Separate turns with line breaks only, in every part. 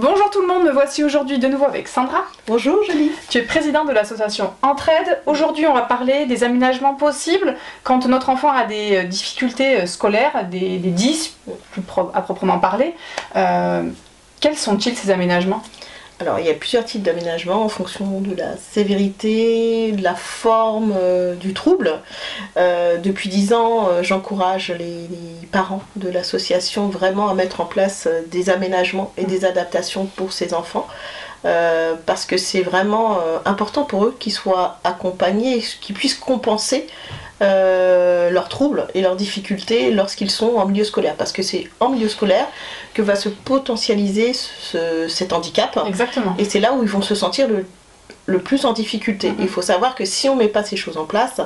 Bonjour tout le monde, me voici aujourd'hui de nouveau avec Sandra.
Bonjour Julie.
Tu es présidente de l'association Entraide. Aujourd'hui on va parler des aménagements possibles quand notre enfant a des difficultés scolaires, des 10 à proprement parler. Quels sont-ils ces aménagements ?
Alors il y a plusieurs types d'aménagements en fonction de la sévérité, de la forme du trouble. Depuis 10 ans, j'encourage les parents de l'association vraiment à mettre en place des aménagements et des adaptations pour ces enfants. Parce que c'est vraiment important pour eux qu'ils soient accompagnés, qu'ils puissent compenser leurs troubles et leurs difficultés lorsqu'ils sont en milieu scolaire. Parce que c'est en milieu scolaire que va se potentialiser cet handicap.
Exactement.
Et c'est là où ils vont se sentir le plus en difficulté. Il faut savoir que si on ne met pas ces choses en place,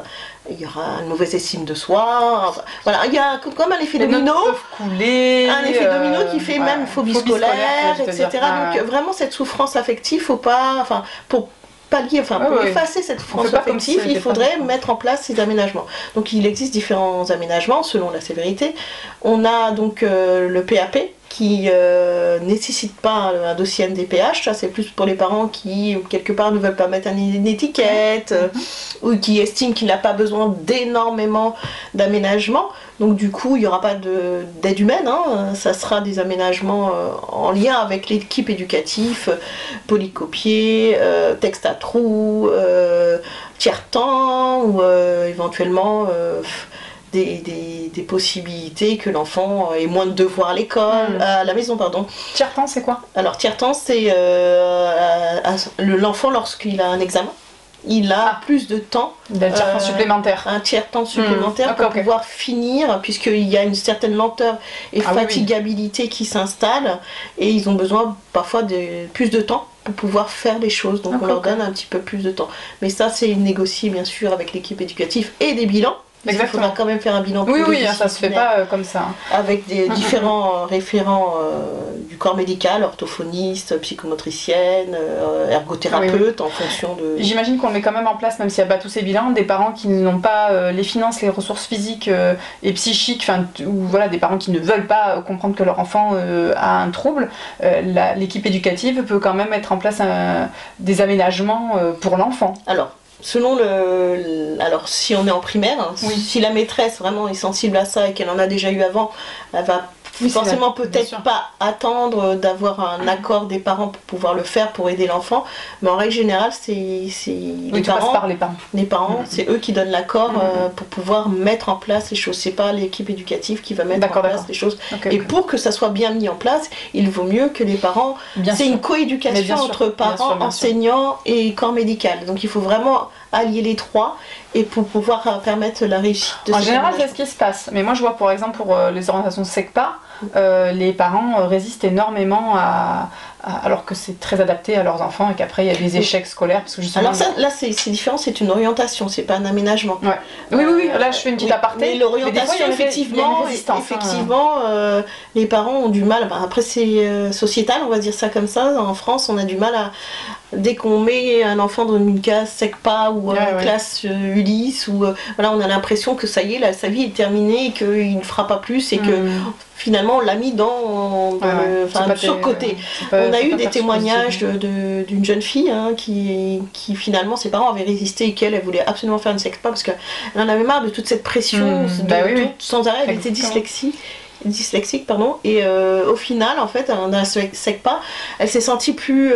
il y aura une mauvaise estime de soi. Voilà, il y a comme un effet domino.
Couler,
un effet domino qui fait même phobie scolaire, etc. Donc vraiment cette souffrance affective, faut pas, pour pallier, pour effacer cette souffrance affective, il faudrait mettre en place ces aménagements. Donc il existe différents aménagements selon la sévérité. On a donc le PAP qui nécessite pas un dossier MDPH, ça c'est plus pour les parents qui quelque part ne veulent pas mettre une étiquette ou qui estiment qu'il n'a pas besoin d'énormément d'aménagements. Donc du coup il n'y aura pas d'aide humaine, ça sera des aménagements en lien avec l'équipe éducative, polycopier, texte à trous, tiers-temps ou éventuellement des possibilités que l'enfant ait moins de devoirs à l'école, à la maison, pardon.
Tiers-temps, c'est quoi?
Alors tiers-temps, c'est l'enfant lorsqu'il a un examen. Il a plus de temps,
tiers-temps supplémentaire.
Un tiers-temps supplémentaire pour pouvoir finir, puisqu'il y a une certaine lenteur et fatigabilité qui s'installe, et ils ont besoin parfois de plus de temps pour pouvoir faire les choses, donc on leur donne un petit peu plus de temps. Mais ça, c'est négocié bien sûr avec l'équipe éducative et des bilans. Il faudra quand même faire un bilan.
Oui, ça se fait pas comme ça.
Avec des différents référents du corps médical, orthophonistes, psychomotriciennes, ergothérapeutes, en fonction de...
J'imagine qu'on met quand même en place, même s'il n'y a pas tous ces bilans, des parents qui n'ont pas les finances, les ressources physiques et psychiques, ou voilà, des parents qui ne veulent pas comprendre que leur enfant a un trouble. L'équipe éducative peut quand même mettre en place des aménagements pour l'enfant.
Alors, selon alors si on est en primaire, si la maîtresse vraiment est sensible à ça et qu'elle en a déjà eu avant, elle va forcément peut-être pas attendre d'avoir un accord des parents pour pouvoir le faire, pour aider l'enfant, mais en règle générale c'est les parents, c'est eux qui donnent l'accord pour pouvoir mettre en place les choses. C'est pas l'équipe éducative qui va mettre en place les choses. Pour que ça soit bien mis en place, il vaut mieux que les parents, c'est une coéducation entre parents, enseignants et corps médical. Donc il faut vraiment allier les trois et pour pouvoir permettre la réussite de
En général, c'est ce qui se passe. Mais moi, je vois, par exemple, pour les orientations SECPA, les parents résistent énormément alors que c'est très adapté à leurs enfants et qu'après, il y a des échecs scolaires. Parce que justement,
alors là, c'est différent, c'est une orientation, c'est pas un aménagement.
Oui, là, je fais une petite aparté.
Mais l'orientation, effectivement, les parents ont du mal. Après, c'est sociétal, on va dire ça comme ça. En France, on a du mal à... Dès qu'on met un enfant dans une classe SECPA ou une classe Ulysse, voilà, on a l'impression que ça y est, sa vie est terminée et qu'il ne fera pas plus et que finalement on l'a mis sur le côté. On a eu des témoignages d'une jeune fille qui finalement ses parents avaient résisté et elle voulait absolument faire une SECPA parce qu'elle en avait marre de toute cette pression sans arrêt. Elle était dyslexique, et au final en fait dans la SECPA elle s'est sentie plus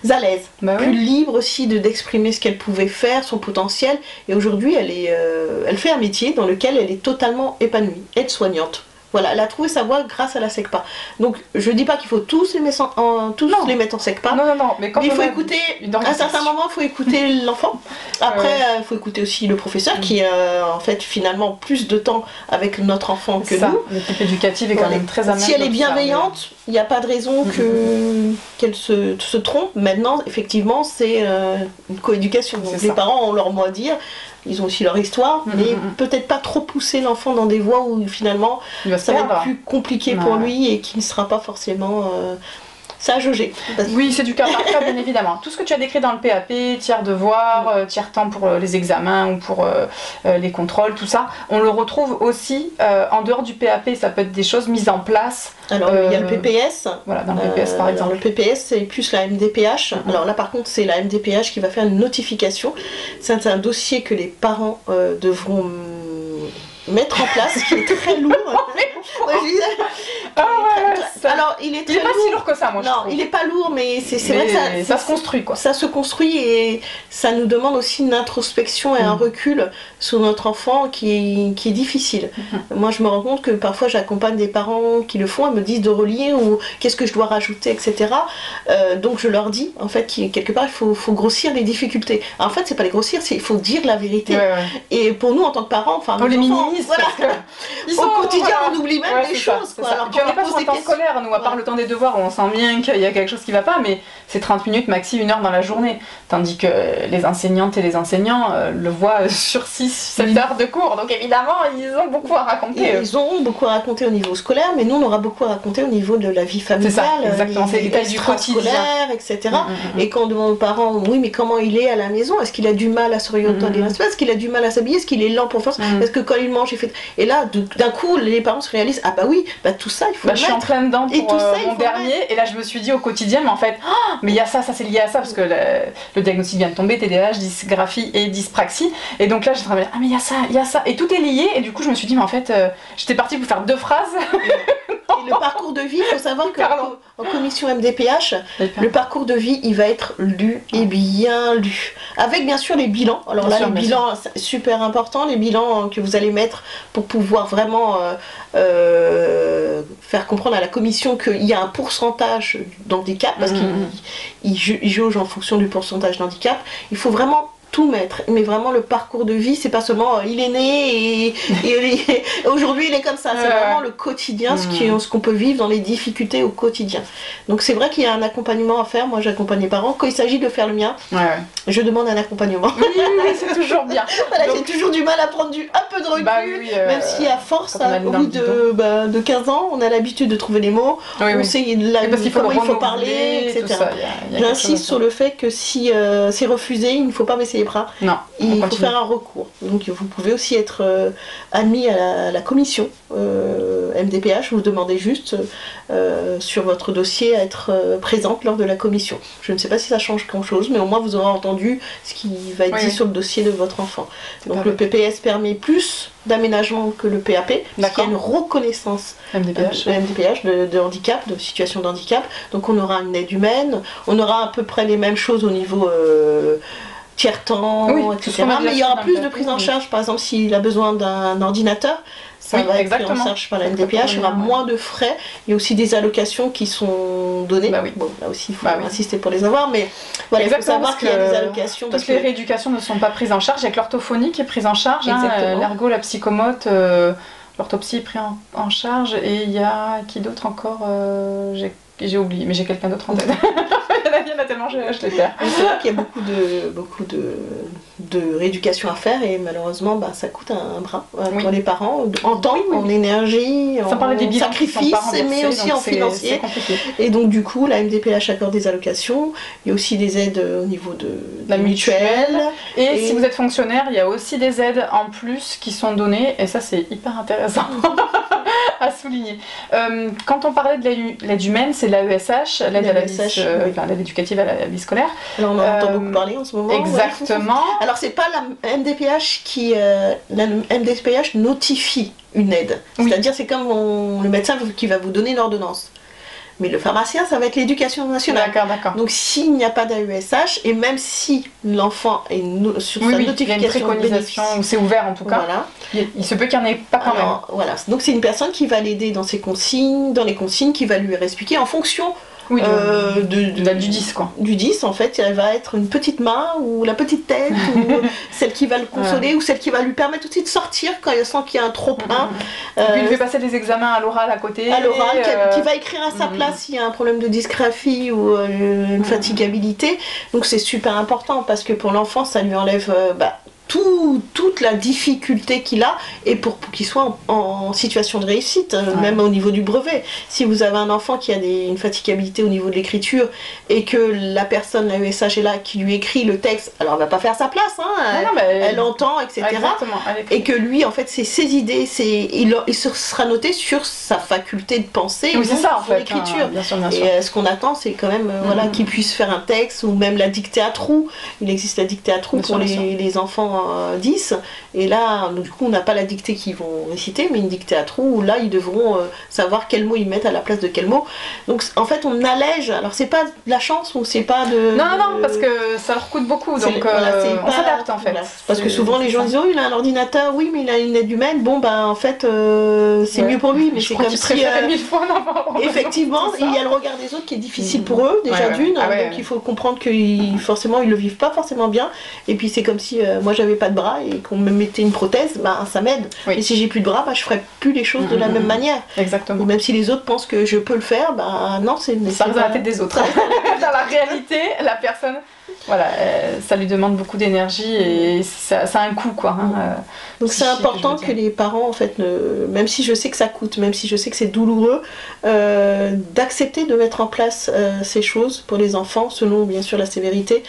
à l'aise, plus libre aussi d'exprimer ce qu'elle pouvait faire, son potentiel, et aujourd'hui elle fait un métier dans lequel elle est totalement épanouie, aide-soignante. Voilà, elle a trouvé sa voie grâce à la SECPA. Donc je dis pas qu'il faut tous les mettre en SECPA.
Non, mais
il faut écouter, à un certain moment, il faut écouter l'enfant. Après, il faut écouter aussi le professeur qui a en fait finalement plus de temps avec notre enfant que nous.
L'équipe éducative est quand même très amène.
Si elle est bienveillante, il n'y a pas de raison qu'elle se trompe. Maintenant, effectivement, c'est une coéducation. Donc les parents ont leur mot à dire. Ils ont aussi leur histoire, mais peut-être pas trop pousser l'enfant dans des voies où finalement ça va être plus compliqué pour lui et qui ne sera pas forcément Ça a jaugé.
Oui, c'est du cas par cas, bien évidemment. Tout ce que tu as décrit dans le PAP, tiers devoir, tiers temps pour les examens ou pour les contrôles, tout ça, on le retrouve aussi en dehors du PAP. Ça peut être des choses mises en place.
Alors, il y a le PPS.
Voilà, dans le PPS par exemple.
Le PPS, c'est plus la MDPH. Alors là, par contre, c'est la MDPH qui va faire une notification. C'est un dossier que les parents devront mettre en place, qui est très lourd. Alors, il est
pas si lourd que ça, moi.
Non, il est pas lourd, mais c'est vrai que
ça se construit, quoi.
Ça se construit et ça nous demande aussi une introspection et un recul sur notre enfant qui est difficile. Moi, je me rends compte que parfois, j'accompagne des parents qui le font et me disent de relire ou qu'est-ce que je dois rajouter, etc. Donc, je leur dis, en fait, quelque part, il faut grossir les difficultés. Alors, en fait, c'est pas les grossir, il faut dire la vérité.
Ouais.
Et pour nous, en tant que parents, enfin,
on les minimise.
Voilà. Au quotidien, on oublie même des choses.
Alors, puis on n'est pas sur un temps scolaire, nous, à part le temps des devoirs, où on sent bien qu'il y a quelque chose qui va pas, mais c'est 30 minutes, maxi 1 heure dans la journée. Tandis que les enseignantes et les enseignants le voient sur 6-7 heures de cours. Donc évidemment, ils ont beaucoup à raconter.
Ils ont beaucoup à raconter au niveau scolaire, mais nous, on aura beaucoup à raconter au niveau de la vie familiale.
C'est ça, exactement. C'est les détails du quotidien.
Etc. Et quand on demande aux parents, oui, mais comment il est à la maison? Est-ce qu'il a du mal à s'orienter? Est-ce qu'il a du mal à s'habiller? Est-ce qu'il est lent pour faire ça? Est-ce que quand il mange, il fait... Et là, d'un coup, les parents se réalisent, ah bah oui, bah tout ça, il faut le
mettre. Je suis en plein dedans pour
tout ça,
mon dernier, et là je me suis dit au quotidien, mais en fait, mais il y a ça c'est lié à ça, parce que le diagnostic vient de tomber, TDAH, dysgraphie et dyspraxie, et donc là j'ai travaillé, ah mais il y a ça, et tout est lié, et du coup je me suis dit, mais en fait, j'étais partie pour faire 2 phrases.
Et le parcours de vie, il faut savoir qu'en commission MDPH, le parcours de vie, il va être lu et bien lu. Avec bien sûr les bilans. Alors là, les bilans, c'est super important, les bilans que vous allez mettre pour pouvoir vraiment faire comprendre à la commission qu'il y a un pourcentage d'handicap, parce qu'il jauge en fonction du pourcentage d'handicap. Il faut vraiment tout mettre, mais vraiment le parcours de vie, c'est pas seulement il est né et aujourd'hui il est comme ça, c'est vraiment le quotidien, ce qu'on peut vivre dans les difficultés au quotidien. Donc c'est vrai qu'il y a un accompagnement à faire. Moi j'accompagne les parents, quand il s'agit de faire le mien, je demande un accompagnement.
Oui, c'est toujours bien.
Voilà, donc, j'ai toujours du mal à prendre un peu de recul, même si à force, au bout de 15 ans, on a l'habitude de trouver les mots, on sait comment il faut parler, etc. J'insiste sur le fait que si c'est refusé, il ne faut pas baisser les bras.
Non,
il faut faire un recours. Donc vous pouvez aussi être admis à la commission MDPH. Vous demandez juste sur votre dossier à être présente lors de la commission. Je ne sais pas si ça change grand chose, mais au moins vous aurez entendu ce qui va être dit sur le dossier de votre enfant. Donc le PPS permet plus d'aménagement que le PAP, parce qu'il y a une reconnaissance MDPH de handicap, de situation de handicap. Donc on aura une aide humaine, on aura à peu près les mêmes choses au niveau tiers-temps, etc. Mais il y aura plus de prise en charge, par exemple s'il a besoin d'un ordinateur, ça va être pris en charge par la MDPH, il y aura moins de frais, il y a aussi des allocations qui sont données. Bon, là aussi il faut insister pour les avoir, mais voilà, il faut savoir qu'il y a des allocations.
Toutes les rééducations ne sont pas prises en charge, il y a que l'orthophonie qui est prise en charge, l'ergo, la psychomote, l'orthopsie est prise en charge, et il y a qui d'autre encore, j'ai oublié, mais j'ai quelqu'un d'autre en tête. Il y en a tellement, je les perds.
C'est vrai qu'il y a beaucoup de rééducation à faire, et malheureusement ça coûte un bras pour les parents, en temps, en énergie, en sacrifice, mais aussi en financier. Et donc du coup la MDPH accorde des allocations, il y a aussi des aides au niveau de la mutuelle.
Et si vous êtes fonctionnaire, il y a aussi des aides en plus qui sont données, et ça c'est hyper intéressant à souligner. Quand on parlait de l'aide humaine, c'est l'AESH, l'aide à la vie, l'aide éducative à la vie scolaire.
Alors on en entend beaucoup parler en ce moment.
Exactement.
Alors c'est pas la MDPH la MDPH notifie une aide. C'est-à-dire c'est comme le médecin qui va vous donner une ordonnance. Mais le pharmacien, ça va être l'éducation nationale.
D'accord.
Donc s'il n'y a pas d'AESH, et même si l'enfant est sur sa notification,
il y a une préconisation, ou c'est ouvert en tout cas, il se peut qu'il n'y en ait pas quand même.
Voilà. Donc c'est une personne qui va l'aider dans ses consignes, qui va lui expliquer en fonction du 10 quoi. Du 10 en fait, elle va être une petite main ou la petite tête ou celle qui va le consoler ou celle qui va lui permettre aussi de sortir quand il sent qu'il y a un trop plein.
Puis il fait passer des examens à l'oral à côté.
À l'oral, qui va écrire à sa place s'il y a un problème de dysgraphie ou une fatigabilité. Donc c'est super important parce que pour l'enfant ça lui enlève toute la difficulté qu'il a et pour qu'il soit en situation de réussite, même au niveau du brevet. Si vous avez un enfant qui a une fatigabilité au niveau de l'écriture et que la personne, la ESH est là, qui lui écrit le texte, alors elle va pas faire sa place, elle entend, etc. Et que lui, en fait, c'est ses idées, il sera noté sur sa faculté de penser,
c'est ça, en fait,
l'écriture.
Bien sûr.
Et ce qu'on attend, c'est quand même qu'il puisse faire un texte ou même la dictée à trous. Il existe la dictée à trous pour les enfants 10, et là du coup on n'a pas la dictée qu'ils vont réciter mais une dictée à trous où là ils devront savoir quel mot ils mettent à la place de quel mot. Donc en fait on allège, alors c'est pas de la chance ou c'est pas de...
Non, parce que ça leur coûte beaucoup, donc on s'adapte en fait.
Voilà. Parce que souvent les gens disent oh il a un ordinateur, oui mais il a une aide humaine, bon ben en fait c'est mieux pour lui, mais c'est comme si... effectivement il y a le regard des autres qui est difficile pour eux déjà d'une, donc il faut comprendre que forcément ils le vivent pas forcément bien, et puis c'est comme si moi j'avais pas de bras et qu'on me mettait une prothèse, ça m'aide. Et si j'ai plus de bras, je ferai plus les choses de la même manière.
Exactement.
Ou même si les autres pensent que je peux le faire, non,
ça reste dans la tête des autres. Dans la réalité, la personne, ça lui demande beaucoup d'énergie et ça a un coût, quoi.
Donc c'est important que les parents, en fait, même si je sais que ça coûte, même si je sais que c'est douloureux, d'accepter de mettre en place ces choses pour les enfants, selon bien sûr la sévérité.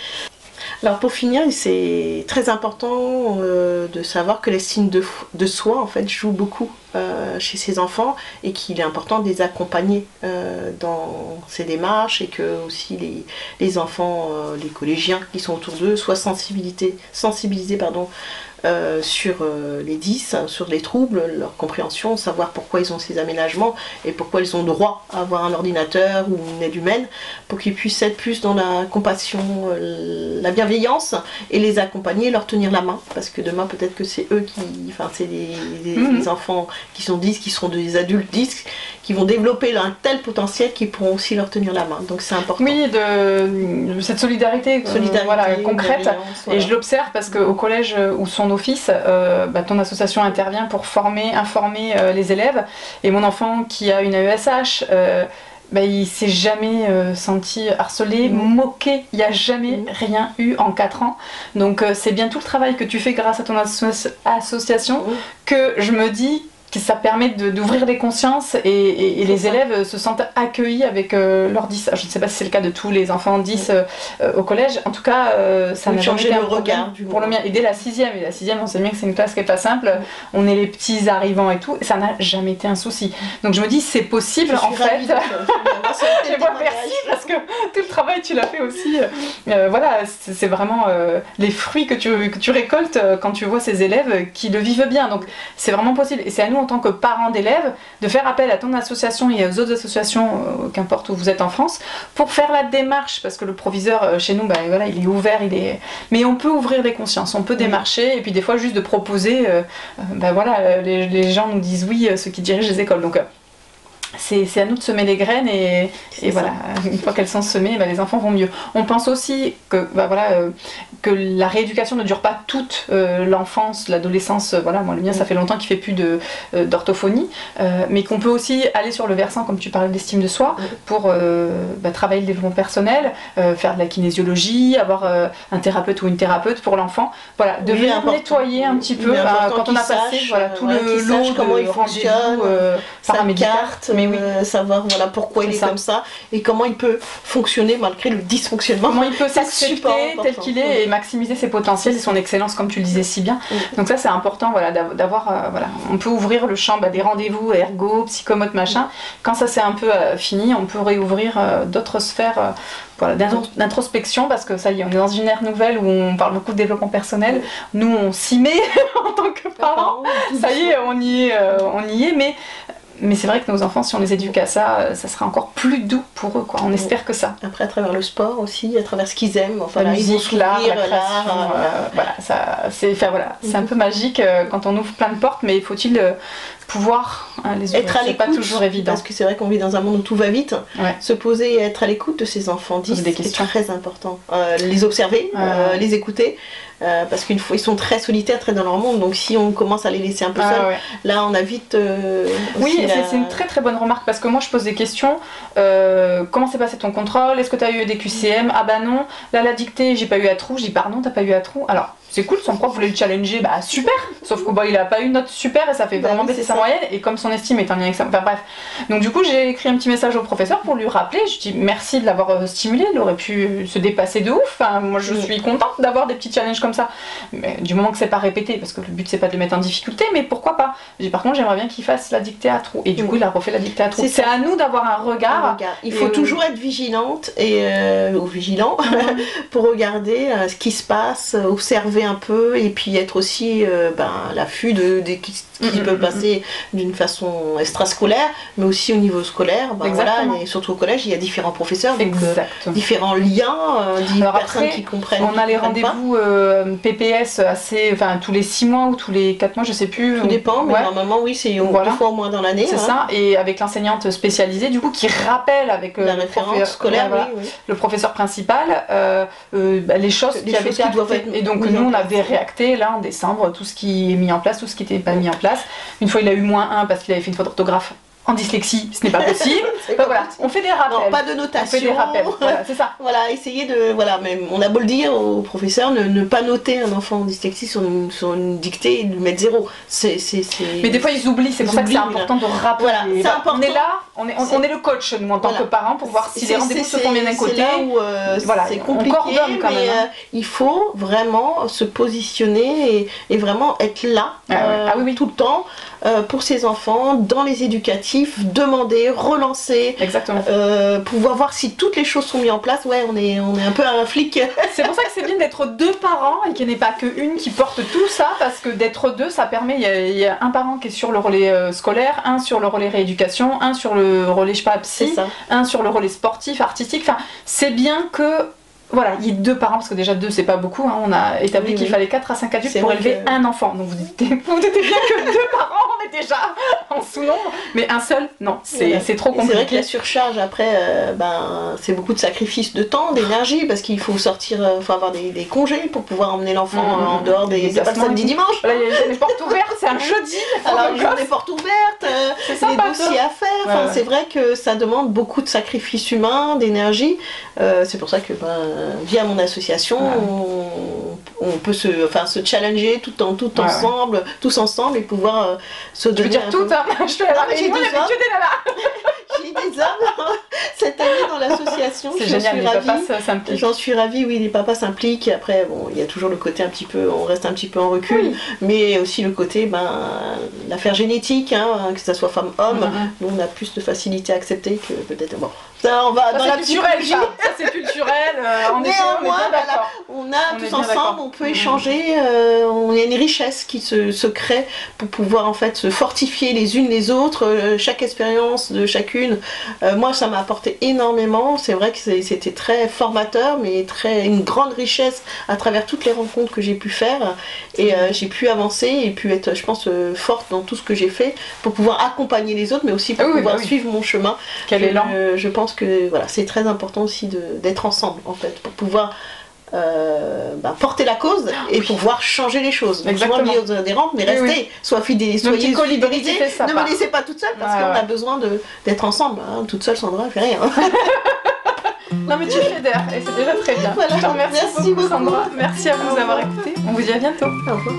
Alors pour finir, c'est très important de savoir que l'estime de soi en fait joue beaucoup chez ces enfants et qu'il est important de les accompagner dans ces démarches, et que aussi les enfants, les collégiens qui sont autour d'eux soient sensibilisés sur les 10, sur les troubles, leur compréhension, savoir pourquoi ils ont ces aménagements et pourquoi ils ont droit à avoir un ordinateur ou une aide humaine, pour qu'ils puissent être plus dans la compassion, la bienveillance, et les accompagner, leur tenir la main, parce que demain peut-être que c'est eux c'est les enfants qui sont 10, qui seront des adultes 10, qui vont développer un tel potentiel qu'ils pourront aussi leur tenir la main. Donc c'est important.
Oui, de cette solidarité concrète. Et je l'observe parce qu'au collège où son office, ton association intervient pour informer les élèves. Et mon enfant qui a une AESH, il s'est jamais senti harcelé, moqué, il n'y a jamais rien eu en 4 ans. Donc c'est bien tout le travail que tu fais grâce à ton association que je me dis que ça permet d'ouvrir les consciences et les élèves se sentent accueillis avec leur 10. Je ne sais pas si c'est le cas de tous les enfants 10 au collège. En tout cas, ça n'a jamais été un problème pour le mien. Et dès la 6e, et la 6e, on sait bien que c'est une classe qui n'est pas simple. On est les petits arrivants et tout. Et ça n'a jamais été un souci. Donc je me dis, c'est possible en fait. Et moi, merci, parce que tout le travail, tu l'as fait aussi. C'est vraiment les fruits que tu récoltes quand tu vois ces élèves qui le vivent bien. Donc c'est vraiment possible. Et c'est à nous, en tant que parents d'élèves, de faire appel à ton association et aux autres associations, qu'importe où vous êtes en France, pour faire la démarche, parce que le proviseur chez nous, il est ouvert, mais on peut ouvrir les consciences, on peut démarcher, et puis des fois juste de proposer, les gens nous disent oui, ceux qui dirigent les écoles, donc c'est à nous de semer les graines, et voilà, une fois qu'elles sont semées, les enfants vont mieux. On pense aussi que, que la rééducation ne dure pas toute l'enfance, l'adolescence. Moi le mien ça fait longtemps qu'il fait plus d'orthophonie, mais qu'on peut aussi aller sur le versant, comme tu parlais, d'estime de soi, pour travailler le développement personnel, faire de la kinésiologie, avoir un thérapeute ou une thérapeute pour l'enfant. De venir nettoyer un petit peu quand on a passé tout le lot de
comment il fonctionne,
paramédical.
Savoir pourquoi il est comme ça et comment il peut fonctionner malgré le dysfonctionnement.
Comment il peut s'accepter tel qu'il est et maximiser ses potentiels et son excellence, comme tu le disais si bien. Donc ça c'est important, d'avoir, on peut ouvrir le champ des rendez-vous ergo, psychomote, machin. Quand ça c'est un peu fini, on peut réouvrir d'autres sphères d'introspection, parce que ça y est, on est dans une ère nouvelle où on parle beaucoup de développement personnel. Nous on s'y met en tant que parents. Ça y est, on y est, mais c'est vrai que nos enfants, si on les éduque à ça, ça sera encore plus doux pour eux, quoi. On espère que ça.
Après, à travers le sport aussi, à travers ce qu'ils aiment,
la musique, l'art, la création, c'est un peu magique quand on ouvre plein de portes, mais faut-il pouvoir les ouvrir.
Être à l'écoute,
c'est pas toujours évident.
Parce que c'est vrai qu'on vit dans un monde où tout va vite. Se poser et être à l'écoute de ces enfants 10, c'est très important. Les observer, les écouter. Parce qu'une fois ils sont très solitaires, très dans leur monde, donc si on commence à les laisser un peu seuls, là on a vite
oui, c'est une très très bonne remarque, parce que moi je pose des questions. Comment s'est passé ton contrôle? Est-ce que tu as eu des QCM? Ah bah non. Là la dictée, j'ai pas eu à trou. Je dis pardon, t'as pas eu à trou? Alors c'est cool, son prof voulait le challenger, bah super, sauf que bah, il a pas eu une note super et ça fait vraiment baisser sa moyenne, et comme son estime est en lien avec ça, enfin bref. Donc du coup j'ai écrit un petit message au professeur pour lui rappeler, je dis merci de l'avoir stimulé, il aurait pu se dépasser de ouf, enfin, moi je suis contente d'avoir des petits challenges comme ça, mais du moment que c'est pas répété, parce que le but c'est pas de le mettre en difficulté, mais pourquoi pas. J'ai dit par contre j'aimerais bien qu'il fasse la dictée à trous, et du coup il a refait la dictée à trous. C'est à nous d'avoir un regard.
Il faut toujours être vigilante ou vigilant pour regarder ce qui se passe, observer un peu, et puis être aussi à l'affût de qui peut passer d'une façon extrascolaire, mais aussi au niveau scolaire. Voilà, et surtout au collège, il y a différents professeurs, donc différents liens, personnes qui comprennent.
On a les rendez-vous PPS tous les 6 mois ou tous les 4 mois, je sais plus.
Tout dépend, mais normalement oui, c'est 2 fois au moins dans l'année.
C'est ça, et avec l'enseignante spécialisée, du coup, qui rappelle avec
la référence scolaire,
le professeur principal, les choses qui avaient été actées. Et donc nous, on avait réacté là en décembre tout ce qui est mis en place, tout ce qui n'était pas mis en place. Une fois, il a eu -1 parce qu'il avait fait une faute d'orthographe en dyslexie, ce n'est pas possible. Voilà, on fait des rappels.
Non, pas de notation.
On fait des rappels, voilà, c'est ça.
Voilà, essayer de... Voilà, mais on a beau le dire au professeur, ne pas noter un enfant en dyslexie sur une dictée et lui mettre 0.
Mais des fois, ils oublient, c'est pour ça que c'est important de rappeler.
Voilà, c'est important.
On est là, on est le coach, nous, en tant que parents, pour voir si les rendez-vous se font bien d'un côté.
C'est là où c'est compliqué, mais il faut vraiment se positionner et vraiment être là tout le temps pour ses enfants, dans les éducatifs, demander, relancer, pouvoir voir si toutes les choses sont mises en place. Ouais, on est un peu un flic.
C'est pour ça que c'est bien d'être 2 parents et qu'il n'y en ait pas qu'une qui porte tout ça, parce que d'être 2, ça permet, il y a un parent qui est sur le relais scolaire, un sur le relais rééducation, un sur le relais, je sais pas, psy, un sur le relais sportif, artistique. Enfin, c'est bien que voilà, il y a 2 parents, parce que déjà 2 c'est pas beaucoup, on a établi qu'il fallait 4 à 5 adultes pour élever un enfant. Donc vous doutez bien que 2 parents, on est déjà en sous-nombre, mais un seul, non, c'est trop compliqué.
C'est vrai que la surcharge après, c'est beaucoup de sacrifices de temps, d'énergie, parce qu'il faut sortir, faut avoir des congés pour pouvoir emmener l'enfant en dehors des samedi dimanche.
Là, il y a les portes ouvertes, c'est un jeudi.
Alors les journées portes ouvertes, les dossiers à faire, c'est vrai que ça demande beaucoup de sacrifices humains, d'énergie. C'est pour ça que via mon association, on peut se challenger ensemble, tous ensemble, et pouvoir se donner.
Je veux dire tout, je fais la réunion, l'habitude est là.
J'ai des hommes cette année dans l'association.
C'est génial, les papas s'impliquent.
J'en suis ravie, oui, les papas s'impliquent. Après, bon, il y a toujours le côté on reste un petit peu en recul, mais aussi le côté, l'affaire génétique, que ça soit femme-homme, nous on a plus de facilité à accepter que peut-être. Bon, ça, on va dans la psychologie.
Ça c'est culturel.
On a tous ensemble, on peut échanger. Il y a une richesse qui se crée pour pouvoir en fait se fortifier les unes les autres. Chaque expérience de chacune, moi ça m'a apporté énormément. C'est vrai que c'était très formateur, mais une grande richesse à travers toutes les rencontres que j'ai pu faire, et j'ai pu avancer et pu être, je pense, forte dans tout ce que j'ai fait pour pouvoir accompagner les autres, mais aussi pour pouvoir suivre mon chemin.
Quel élan.
Je pense que voilà, c'est très important aussi d'être ensemble en fait pour pouvoir porter la cause et pouvoir changer les choses. Exactement. Souvent lié aux adhérentes, mais restez, soyez fidélisés, ne me laissez pas toute seule, parce qu'on a besoin d'être ensemble. Toute seule, Sandra, elle fait rien.
Non mais tu fédères et c'est déjà très bien.
Voilà,
je te remercie beaucoup, Sandra. Merci à vous d'avoir écouté. On vous dit à bientôt.
Au revoir.